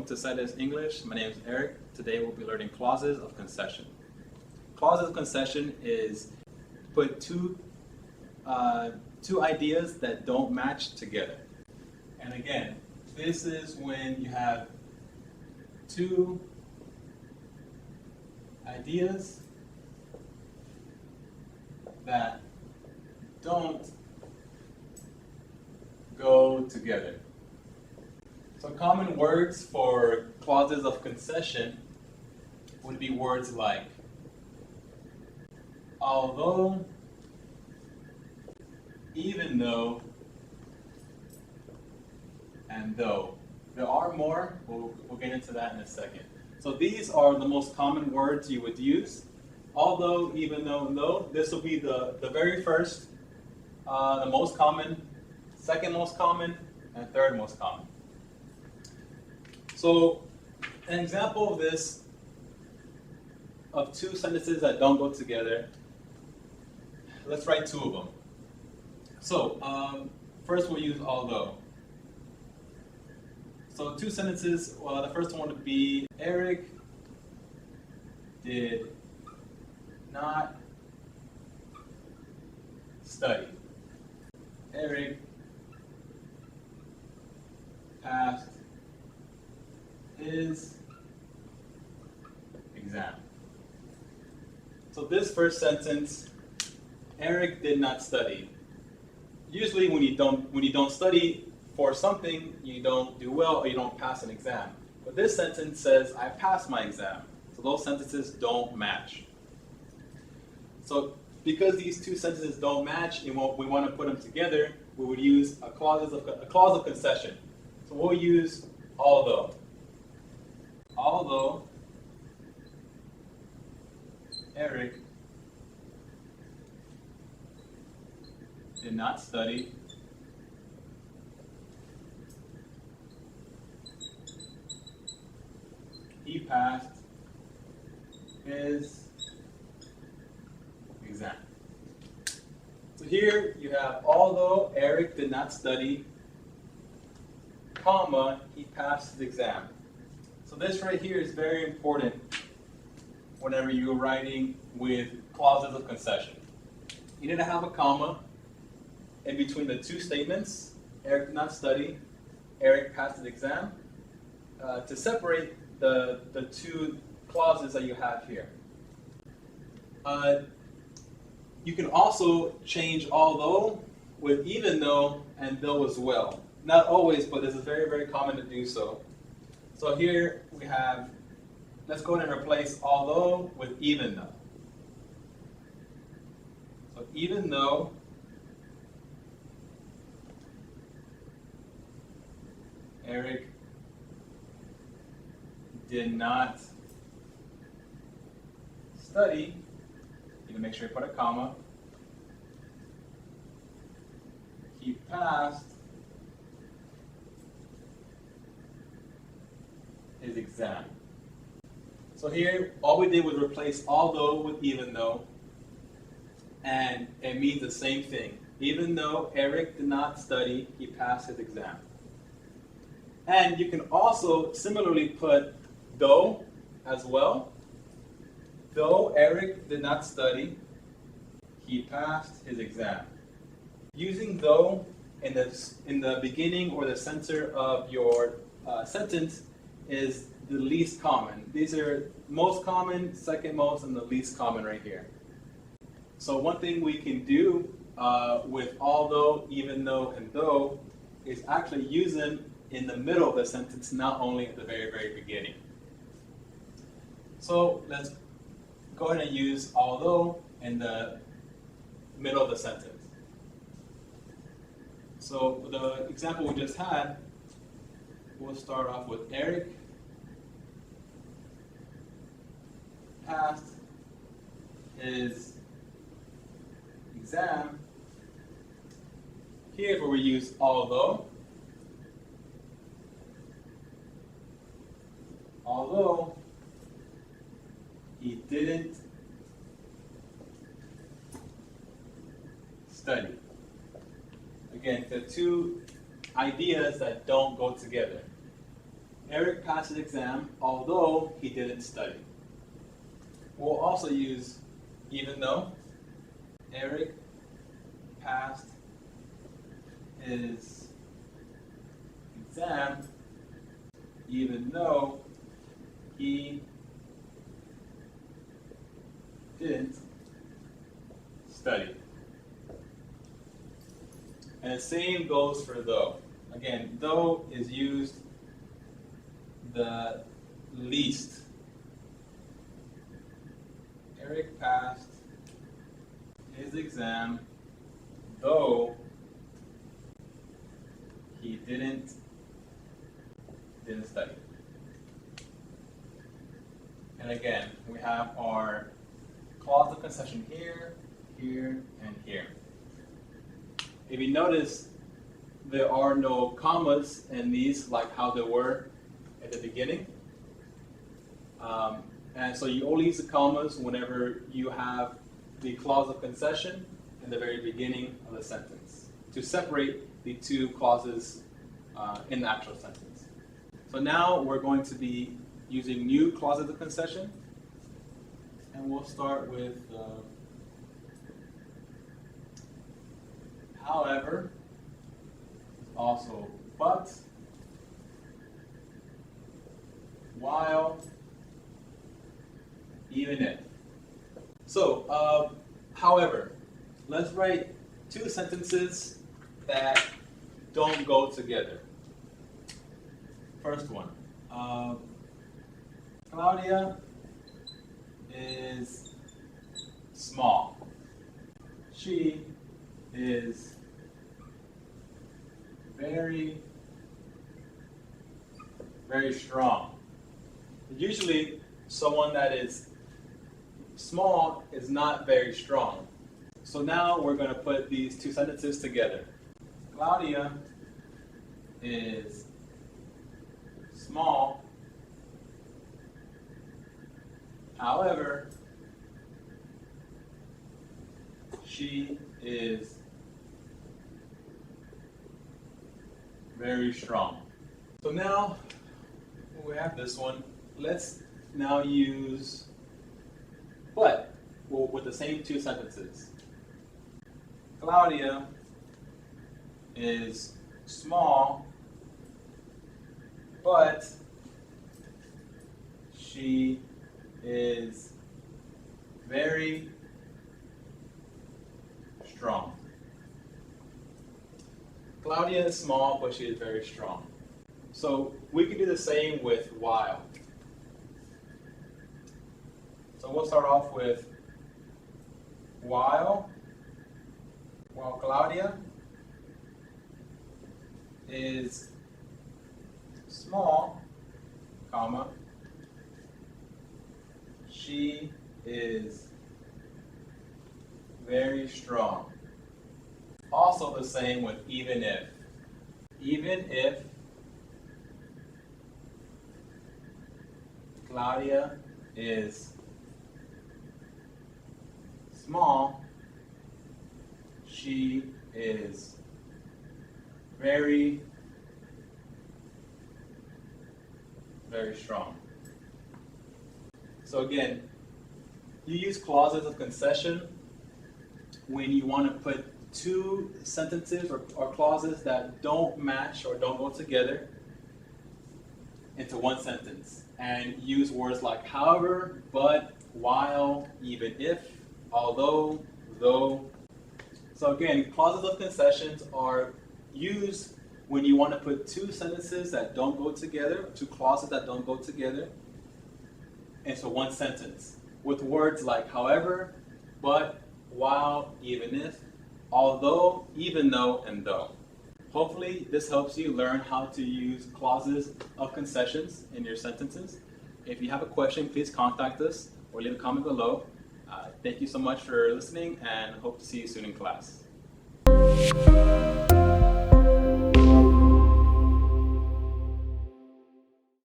welcome to SEDES English. My name is Eric. Today we'll be learning clauses of concession. Clauses of concession is put two ideas that don't match together. And again, this is when you have two ideas that don't go together. So common words for clauses of concession would be words like although, even though, and though. There are more, we'll get into that in a second. So these are the most common words you would use. Although, even though, and though. This will be the very first, the most common, second most common, and third most common. So an example of this, of two sentences that don't go together, let's write two of them. So first we'll use although. So two sentences, well, the first one would be Eric did not study. Eric passed his exam. So this first sentence, Eric did not study. Usually when you don't study for something, you don't do well or you don't pass an exam. But this sentence says, I passed my exam. So those sentences don't match. So because these two sentences don't match and we want to put them together, we would use a clause of concession. So we'll use although. Although Eric did not study, he passed his exam. So here you have although Eric did not study, comma, he passed his exam. So this right here is very important whenever you're writing with clauses of concession. You need to have a comma in between the two statements, Eric did not study, Eric passed his exam, to separate the two clauses that you have here. You can also change although with even though and though as well. Not always, but it's very, very common to do so. So here we have, let's go ahead and replace although with even though. So even though Eric did not study, you need to make sure you put a comma, he passed his exam. So here, all we did was replace although with even though, and it means the same thing. Even though Eric did not study, he passed his exam. And you can also similarly put though as well. Though Eric did not study, he passed his exam. Using though in the beginning or the center of your sentence is the least common. These are most common, second most, and the least common right here. So one thing we can do with although, even though, and though is actually use them in the middle of the sentence, not only at the very, very beginning. So let's go ahead and use although in the middle of the sentence. So the example we just had, we'll start off with Eric passed his exam. Here's where we use although. Although he didn't study. Again, the two ideas that don't go together. Eric passed his exam, although he didn't study. We'll also use even though. Eric passed his exam, even though he didn't study. And the same goes for though. Again, though is used the least. Eric passed his exam, though he didn't study. And again, we have our clause of concession here, here, and here. If you notice, there are no commas in these like how there were at the beginning. And so you only use the commas whenever you have the clause of concession in the very beginning of the sentence to separate the two clauses in the actual sentence. So now we're going to be using new clauses of concession, and we'll start with however, also but, while, even if. So, however, let's write two sentences that don't go together. First one, Claudia is small. She is very, very strong. Usually, someone that is small is not very strong. So now we're going to put these two sentences together. Claudia is small. However, she is very strong. So now we have this one. Let's now use but with the same two sentences. Claudia is small, but she is very strong. Claudia is small, but she is very strong. So we can do the same with while. So we'll start off with while Claudia is small, comma, she is very strong. Also the same with even if. Even if Claudia is small, she is very, very strong. So again, you use clauses of concession when you want to put two sentences or clauses that don't match or don't go together into one sentence, and use words like however, but, while, even if, although, though. So again, clauses of concessions are used when you want to put two sentences that don't go together, two clauses that don't go together into one sentence with words like however, but, while, even if, although, even though, and though. Hopefully this helps you learn how to use clauses of concessions in your sentences. If you have a question, please contact us or leave a comment below. Thank you so much for listening, and hope to see you soon in class.